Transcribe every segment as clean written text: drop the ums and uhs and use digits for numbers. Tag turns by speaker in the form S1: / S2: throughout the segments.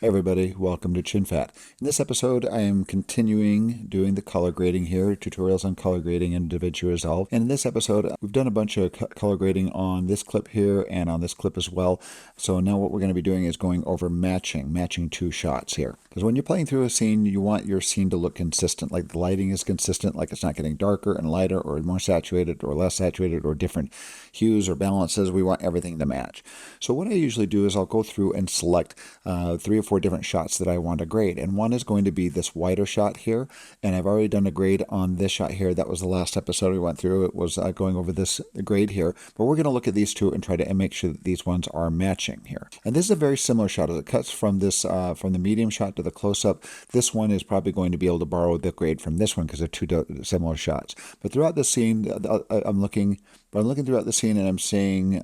S1: Hey everybody, welcome to ChinFat. In this episode, I am continuing doing the color grading here, tutorials on color grading in Davinci Resolve. And in this episode, we've done a bunch of color grading on this clip here and on this clip as well. So now what we're going to be doing is going over matching two shots here. Because when you're playing through a scene, you want your scene to look consistent, like the lighting is consistent, like it's not getting darker and lighter or more saturated or less saturated or different hues or balances. We want everything to match. So what I usually do is I'll go through and select 3 or 4 different shots that I want to grade. And one is going to be this wider shot here. And I've already done a grade on this shot here. That was the last episode we went through. It was going over this grade here. But we're going to look at these two and try to make sure that these ones are matching here. And this is a very similar shot. As it cuts from this from the medium shot to the close-up, this one is probably going to be able to borrow the grade from this one because they're two similar shots. But throughout the scene, I'm looking throughout the scene and I'm seeing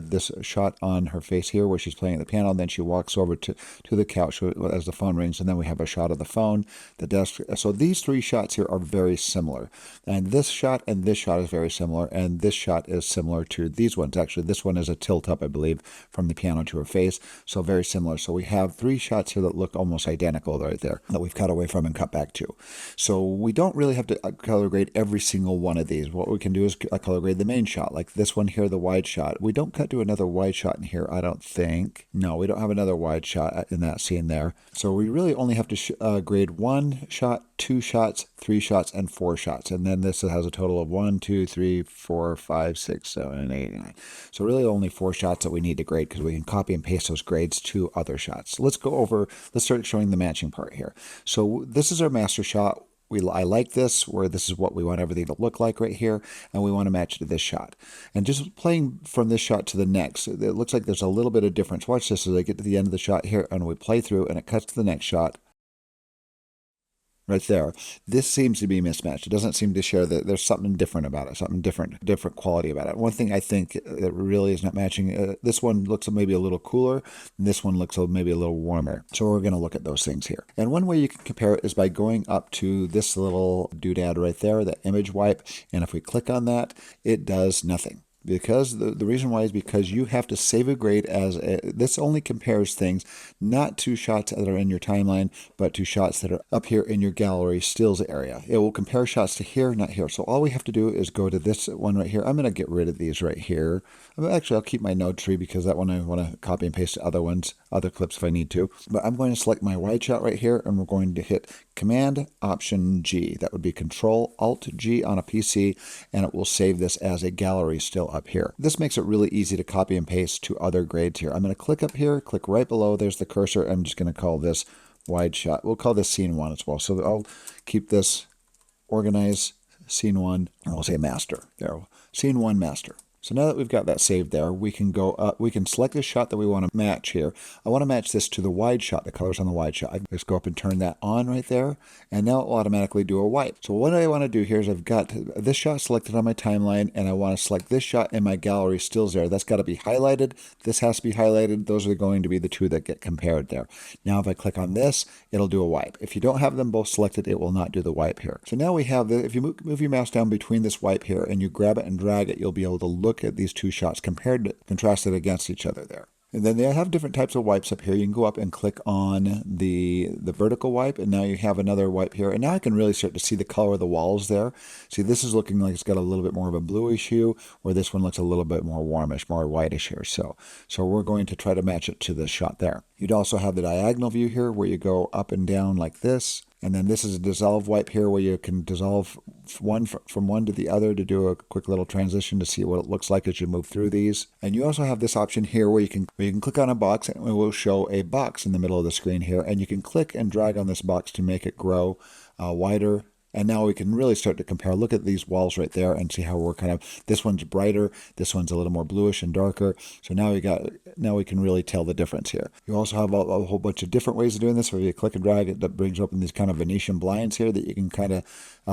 S1: this shot on her face here where she's playing at the piano. And then she walks over to the couch as the phone rings. And then we have a shot of the phone, the desk. So these 3 shots here are very similar. And this shot is very similar. And this shot is similar to these ones. Actually, this one is a tilt up, I believe, from the piano to her face. So very similar. So we have 3 shots here that look almost identical right there that we've cut away from and cut back to. So we don't really have to color grade every single one of these. What we can do is color grade the main shot. Like this one here, the wide shot. We don't cut to another wide shot in here, I don't think. No, we don't have another wide shot in that scene there. So we really only have to grade 1 shot, 2 shots, 3 shots, and 4 shots. And then this has a total of 1, 2, 3, 4, 5, 6, 7, 8, 9. So really only 4 shots that we need to grade because we can copy and paste those grades to other shots. Let's start showing the matching part here. So this is our master shot. I like this, where this is what we want everything to look like right here, and we want to match it to this shot. And just playing from this shot to the next, it looks like there's a little bit of difference. Watch this as I get to the end of the shot here, and we play through, and it cuts to the next shot. Right there. This seems to be mismatched. It doesn't seem to share that there's something different about it, something different quality about it. One thing I think that really is not matching, this one looks maybe a little cooler, and this one looks maybe a little warmer. So we're going to look at those things here. And one way you can compare it is by going up to this little doodad right there, that image wipe, and if we click on that, it does nothing. Because the reason why is because you have to save a grade this only compares things not to shots that are in your timeline, but to shots that are up here in your gallery stills area. It will compare shots to here, not here. So all we have to do is go to this one right here. I'm going to get rid of these right here. Actually, I'll keep my node tree because that one I want to copy and paste to other clips if I need to. But I'm going to select my wide shot right here, and we're going to hit Command Option G. That would be Control Alt G on a PC, and it will save this as a gallery still up here. This makes it really easy to copy and paste to other grades here. I'm going to click up here, click right below. There's the cursor. I'm just going to call this wide shot. We'll call this scene 1 as well. So I'll keep this organize scene 1, and we'll say master. There, scene 1 master. So now that we've got that saved there, we can go up, we can select the shot that we want to match here. I want to match this to the wide shot, the colors on the wide shot. I just go up and turn that on right there, and now it will automatically do a wipe. So what I want to do here is I've got this shot selected on my timeline, and I want to select this shot in my gallery stills there. That's got to be highlighted. This has to be highlighted. Those are going to be the 2 that get compared there. Now if I click on this, it'll do a wipe. If you don't have them both selected, it will not do the wipe here. So now we have if you move your mouse down between this wipe here and you grab it and drag it, you'll be able to look at these 2 shots contrasted against each other there. And then they have different types of wipes up here. You can go up and click on the vertical wipe, and now you have another wipe here. And now I can really start to see the color of the walls there. See, this is looking like it's got a little bit more of a bluish hue, where this one looks a little bit more warmish, more whitish here. So we're going to try to match it to this shot there. You'd also have the diagonal view here, where you go up and down like this. And then this is a dissolve wipe here where you can dissolve one from one to the other to do a quick little transition to see what it looks like as you move through these. And you also have this option here where you can click on a box, and it will show a box in the middle of the screen here. And you can click and drag on this box to make it grow wider. And now we can really start to compare. Look at these walls right there and see how we're this one's brighter, this one's a little more bluish and darker. So now we can really tell the difference here. You also have a whole bunch of different ways of doing this, where you click and drag it, that brings open these kind of Venetian blinds here that you can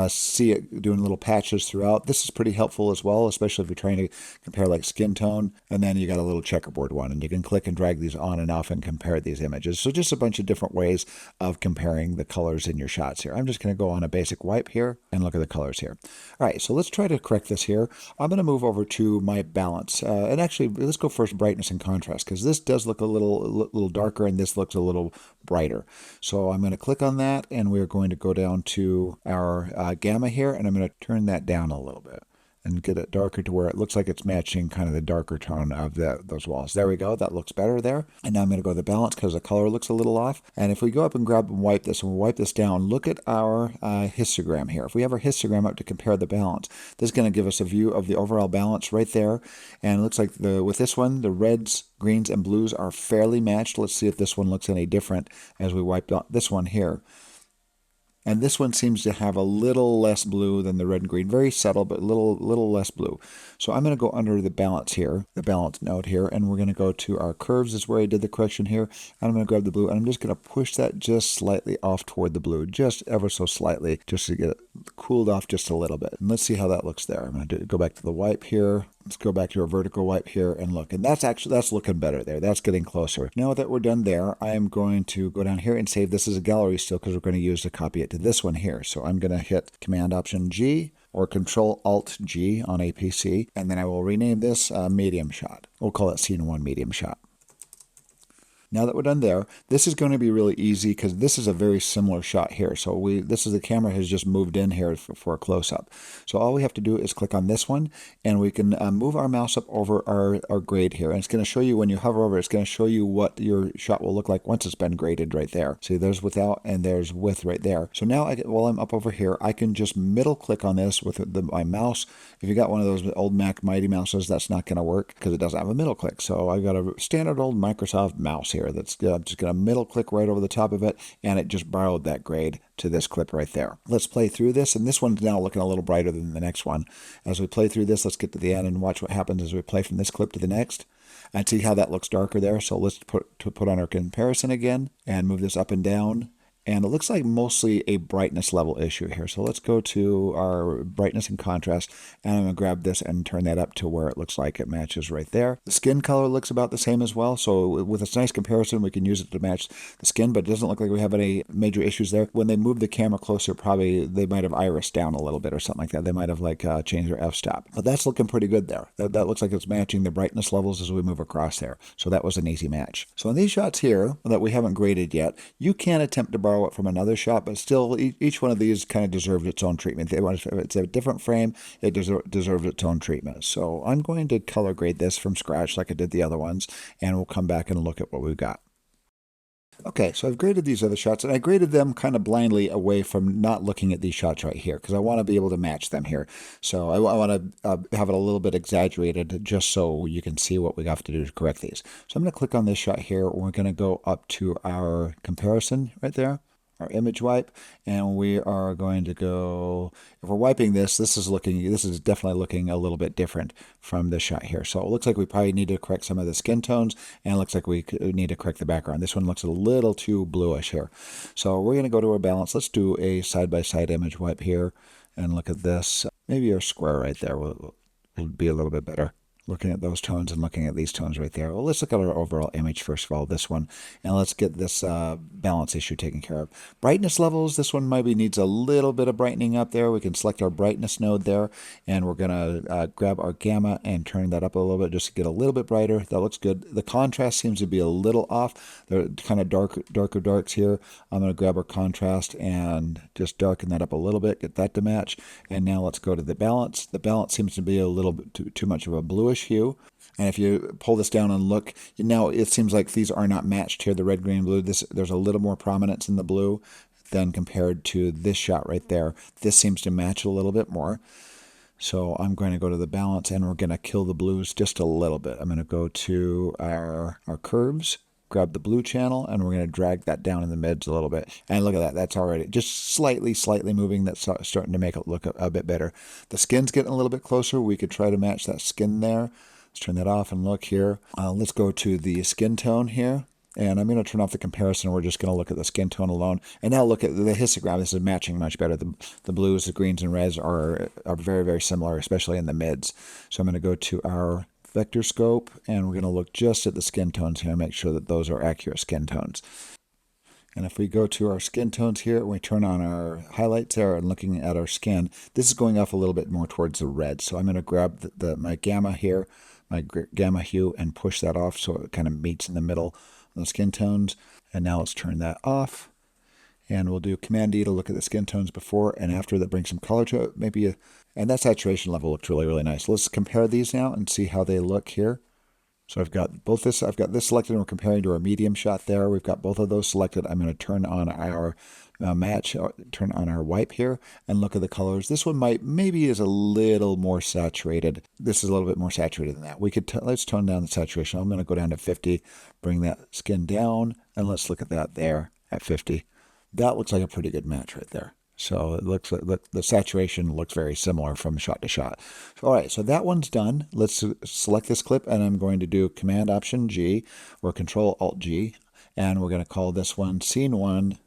S1: see it doing little patches throughout. This is pretty helpful as well, especially if you're trying to compare like skin tone. And then you got a little checkerboard one, and you can click and drag these on and off and compare these images. So just a bunch of different ways of comparing the colors in your shots here. I'm just going to go on a basic wipe here and look at the colors here. All right, so let's try to correct this here. I'm going to move over to my balance. And actually, let's go first brightness and contrast, because this does look a little darker and this looks a little brighter. So I'm going to click on that, and we're going to go down to our gamma here, and I'm going to turn that down a little bit and get it darker to where it looks like it's matching kind of the darker tone of those walls. There we go. That looks better there. And now I'm going to go to the balance because the color looks a little off. And if we go up and grab and wipe this, and we wipe this down, look at our histogram here. If we have our histogram up to compare the balance, this is going to give us a view of the overall balance right there. And it looks like with this one, the reds, greens, and blues are fairly matched. Let's see if this one looks any different as we wipe out this one here. And this one seems to have a little less blue than the red and green. Very subtle, but a little less blue. So I'm going to go under the balance here, the balance node here, and we're going to go to our curves is where I did the correction here. And I'm going to grab the blue, and I'm just going to push that just slightly off toward the blue, just ever so slightly, just to get it cooled off just a little bit. And let's see how that looks there. I'm going to go back to the wipe here. Let's go back to our vertical wipe here and look. And that's looking better there. That's getting closer. Now that we're done there, I am going to go down here and save this as a gallery still, because we're going to use to copy it to this one here. So I'm going to hit Command Option G or Control Alt G on a PC, and then I will rename this medium shot. We'll call it Scene 1 medium shot. Now that we're done there, this is going to be really easy because this is a very similar shot here. So the camera has just moved in here for a close-up. So all we have to do is click on this one, and we can move our mouse up over our grade here. And it's going to show you, when you hover over, it's going to show you what your shot will look like once it's been graded right there. See, there's without and there's with right there. So now while I'm up over here, I can just middle click on this with my mouse. If you got one of those old Mac Mighty Mouses, that's not going to work because it doesn't have a middle click. So I've got a standard old Microsoft mouse here that's just going to middle click right over the top of it, and it just borrowed that grade to this clip right there. Let's play through this, and this one's now looking a little brighter than the next one. As we play through this, let's get to the end and watch what happens as we play from this clip to the next. And see how that looks darker there. So let's put on our comparison again and move this up and down. And it looks like mostly a brightness level issue here. So let's go to our brightness and contrast, and I'm going to grab this and turn that up to where it looks like it matches right there. The skin color looks about the same as well. So with this nice comparison, we can use it to match the skin, but it doesn't look like we have any major issues there. When they move the camera closer, probably they might have irised down a little bit or something like that. They might have changed their f-stop. But that's looking pretty good there. That looks like it's matching the brightness levels as we move across there. So that was an easy match. So in these shots here that we haven't graded yet, you can attempt to borrow it from another shot, but still each one of these kind of deserves its own treatment. If it's a different frame, it deserves its own treatment. So I'm going to color grade this from scratch like I did the other ones, and we'll come back and look at what we've got. Okay, so I've graded these other shots, and I graded them kind of blindly away from not looking at these shots right here, because I want to be able to match them here. So I want to have it a little bit exaggerated just so you can see what we have to do to correct these. So I'm going to click on this shot here. We're going to go up to our comparison right there, our image wipe, and we are going to go, if we're wiping this is definitely looking a little bit different from this shot here. So it looks like we probably need to correct some of the skin tones, and it looks like we need to correct the background. This one looks a little too bluish here. So we're going to go to our balance. Let's do a side-by-side image wipe here and look at this. Maybe our square right there will be a little bit better. Looking at those tones and looking at these tones right there. Well, let's look at our overall image first of all, this one, and let's get this balance issue taken care of. Brightness levels, this one maybe needs a little bit of brightening up there. We can select our brightness node there, and we're going to grab our gamma and turn that up a little bit just to get a little bit brighter. That looks good. The contrast seems to be a little off. They're kind of darker darks here. I'm going to grab our contrast and just darken that up a little bit, get that to match. And now let's go to the balance. The balance seems to be a little bit too much of a bluish hue. And if you pull this down and look, now it seems like these are not matched here, the red, green, blue. There's a little more prominence in the blue than compared to this shot right there. This seems to match a little bit more. So I'm going to go to the balance, and we're going to kill the blues just a little bit. I'm going to go to our curves, grab the blue channel, and we're going to drag that down in the mids a little bit. And look at that. That's already just slightly moving. That's starting to make it look a bit better. The skin's getting a little bit closer. We could try to match that skin there. Let's turn that off and look here. Let's go to the skin tone here. And I'm going to turn off the comparison. We're just going to look at the skin tone alone. And now look at the histogram. This is matching much better. The blues, the greens, and reds are very, very similar, especially in the mids. So I'm going to go to our vector scope, and we're going to look just at the skin tones here and make sure that those are accurate skin tones. And if we go to our skin tones here, we turn on our highlights there and looking at our skin, this is going off a little bit more towards the red. So I'm going to grab my gamma here, my gamma hue, and push that off so it kind of meets in the middle of the skin tones. And now let's turn that off. And we'll do Command D to look at the skin tones before and after that brings some color to it. And that saturation level looks really, really nice. Let's compare these now and see how they look here. So I've got this selected and we're comparing to our medium shot there. We've got both of those selected. I'm going to turn on our turn on our wipe here and look at the colors. This one maybe is a little more saturated. This is a little bit more saturated than that. Let's tone down the saturation. I'm going to go down to 50, bring that skin down, and let's look at that there at 50. That looks like a pretty good match right there. So it looks like the saturation looks very similar from shot to shot. All right, so that one's done. Let's select this clip, and I'm going to do Command Option G or Control Alt G, and we're going to call this one Scene 1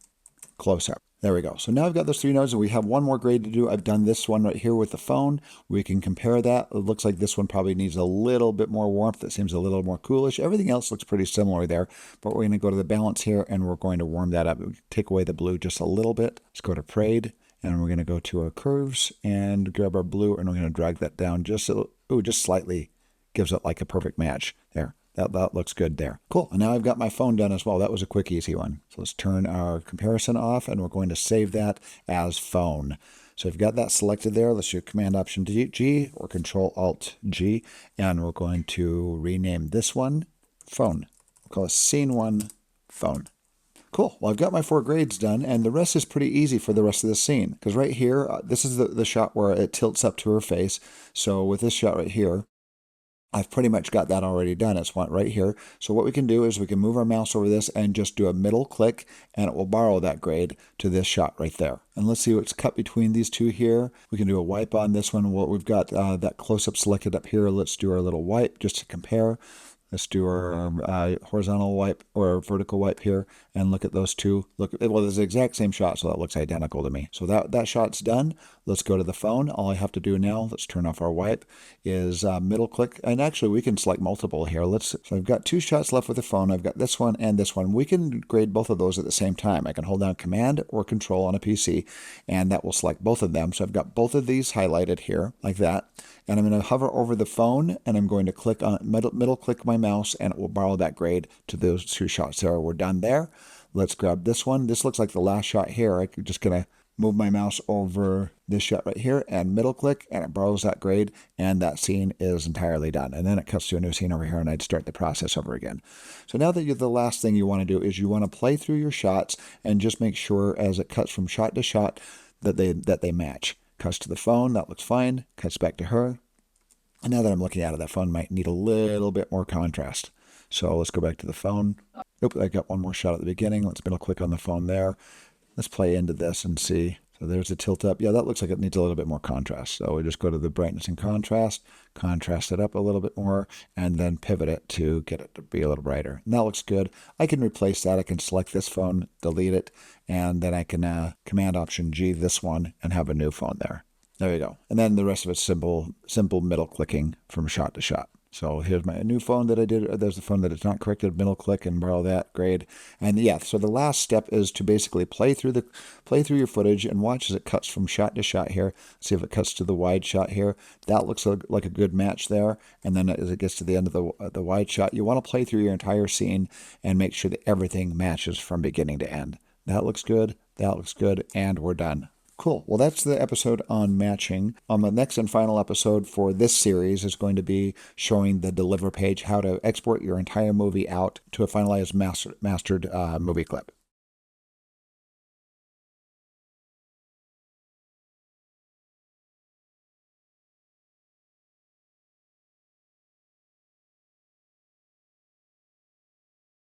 S1: Close Up. There we go. So now I've got those 3 nodes, and we have one more grade to do. I've done this one right here with the phone. We can compare that. It looks like this one probably needs a little bit more warmth. It seems a little more coolish. Everything else looks pretty similar there, but we're going to go to the balance here, and we're going to warm that up. Take away the blue just a little bit. Let's go to Parade, and we're going to go to our curves and grab our blue, and we're going to drag that down just slightly. Gives it like a perfect match there. That looks good there. Cool. And now I've got my phone done as well. That was a quick, easy one. So let's turn our comparison off, and we're going to save that as phone. So I've got that selected there. Let's do Command Option G or Control Alt G, and we're going to rename this one Phone. We'll call it Scene 1 Phone. Cool. Well, I've got my 4 grades done, and the rest is pretty easy for the rest of the scene. Because right here, this is the shot where it tilts up to her face. So with this shot right here, I've pretty much got that already done. It's right here. So what we can do is we can move our mouse over this and just do a middle click, and it will borrow that grade to this shot right there. And let's see what's cut between these two here. We can do a wipe on this one. Well, we've got that close-up selected up here. Let's do our little wipe just to compare. Let's do our horizontal wipe or vertical wipe here and look at those two. Look, well, it's the exact same shot, so that looks identical to me. So that shot's done. Let's go to the phone. All I have to do now, let's turn off our wipe, is middle click. And actually, we can select multiple here. So I've got 2 shots left with the phone. I've got this one and this one. We can grade both of those at the same time. I can hold down Command or Control on a PC, and that will select both of them. So I've got both of these highlighted here like that. And I'm going to hover over the phone, and I'm going to click on middle click my mouse, and it will borrow that grade to those 2 shots there. We're done there. Let's grab this one. This looks like the last shot here. I'm just going to move my mouse over this shot right here and middle click, and it borrows that grade, and that scene is entirely done. And then it cuts to a new scene over here, and I'd start the process over again. So now that the last thing you want to do is you want to play through your shots and just make sure as it cuts from shot to shot that they match. Cuts to the phone, that looks fine. Cuts back to her. And now that I'm looking at it, that phone might need a little bit more contrast. So let's go back to the phone. Nope, I got one more shot at the beginning. Let's middle click on the phone there. Let's play into this and see. So there's a tilt up. Yeah, that looks like it needs a little bit more contrast. So we just go to the brightness and contrast it up a little bit more, and then pivot it to get it to be a little brighter. And that looks good. I can replace that. I can select this phone, delete it, and then I can Command Option G this one and have a new phone there. There you go. And then the rest of it's simple middle clicking from shot to shot. So here's my new phone that I did. There's the phone that is not corrected. Middle click and borrow that grade. And yeah, so the last step is to basically play through your footage and watch as it cuts from shot to shot here. See if it cuts to the wide shot here. That looks like a good match there. And then as it gets to the end of the wide shot, you want to play through your entire scene and make sure that everything matches from beginning to end. That looks good. That looks good. And we're done. Cool. Well, that's the episode on matching. The next and final episode for this series is going to be showing the deliver page, how to export your entire movie out to a finalized mastered movie clip.